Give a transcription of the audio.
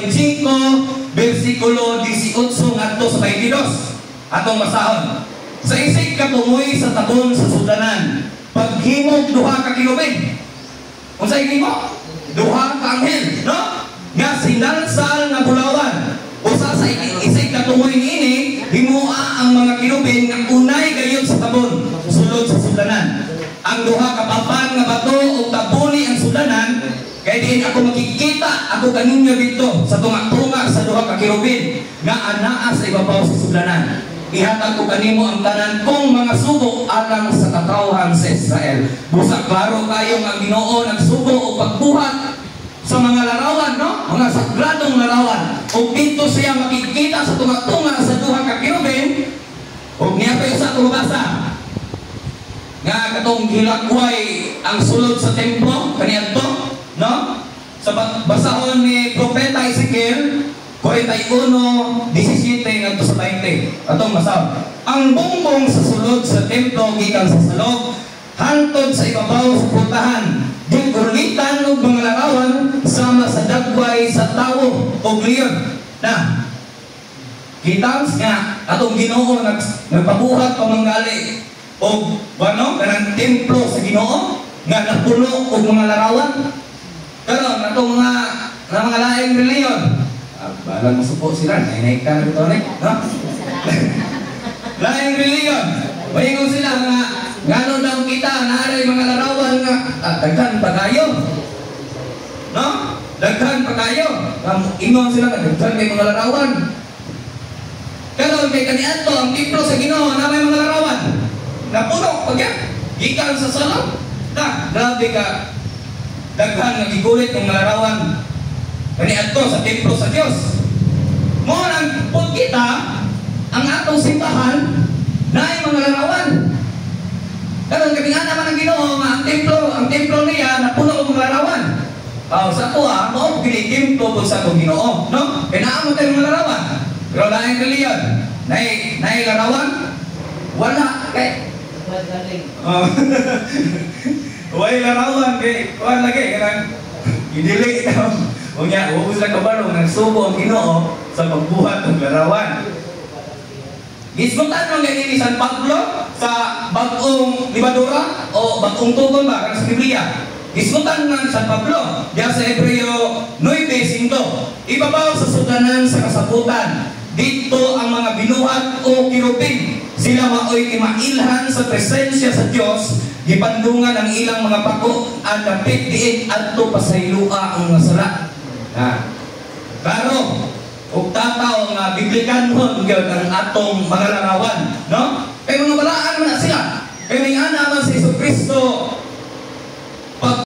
25, versikulo 18 ngadto sa 22. Atong masahon. Sa isig katumoy sa tabon sa sudanan, paghimog duha ka kilobin. Unsa himo? Duha ka anghel, no? Nga sinalsal nga bulawan. Usa sa isig katumoy ini, himua ang mga kilobin nga unay gayon sa tabon, sulod sa sudanan. Ang duha ka papan nga bato o tabuni ang sudanan, kaya diin ako makikita ako kaninyo dito sa tunga-tunga sa duha ka kirubin nga anaa sa ibabaw sa sudanan. Ihatag ko kanimo ang tanan kong mga sugo alang sa katawhan sa Israel. Busa klaro kayo ang Ginoo nagsugo o pagbuhat sa mga larawan, no? Mga sagradong larawan. O dito siya makikita sa tunga-tunga sa duha ka kirubin. O niya pa sa tulubasa nga katong gilakway ang sulod sa templo kaniadto, no? Sa basahon ni Propeta Ezekiel 41:17 ngadto sa 20. Atong basahon. Ang bumbong sa sulod sa templo gikan sa salog hantod sa ibabaw sa putahan. Gigulitan og mga larawan sama sa dagway sa tawo og leon. Na kita nga atong Ginoo nagpabuhat pamanggali o ano, kanang templo sa Ginoo nga napuno og mga larawan. Karon natong mga laing reliyon, balang masupo sila, nainay ka na ito, no? Laing reliyon, mayingon sila nga ngano daw kita naaray mga larawan nga daghan pa kayo, no? Daghan pa kayo. Ingon sila nga daghan kay mga larawan. Karon kay kaniadto ang templo sa Ginoo na may mga larawan. Napuno pagyan, gikan sa salon. Grabe ka. Daghan nga gigulit ng larawan. Kaniadto sa templo sa Dios. Mo nang pud kita ang atong simbahan na ay mga larawan. Karon kabingan naman ang Ginoo nga ang templo niya napuno og mga larawan. Sa tuwa, mo kini templo sa atong Ginoo, no? Kaya naamo tayo mga larawan. Pero lain reliyon, nay larawan wala kay way larawan kay kuan lagi kanang idili ito. Unya ubos na kabalo nagsubo ang Ginoo sa pagbuhat ng larawan. Gisgutan man gani ni San Pablo sa bag-ong libadura o bag-ong tugon ba kanang sa Biblia. Gisgutan man San Pablo diya sa Hebreo 9:5. Ibabaw sa sudanan sa kasabutan. Dito ang mga binuhat o kirubin. Sila maoy kimailhan sa presensya sa Dios, gipandungan ang ilang mga pako at dapit diin adto pasaylua ang mga sala. Klaro, ug tataw nga biblikanhon gyud ang atong mga larawan, no? Kay mga balaan man na sila. Kay ning ana man si Kristo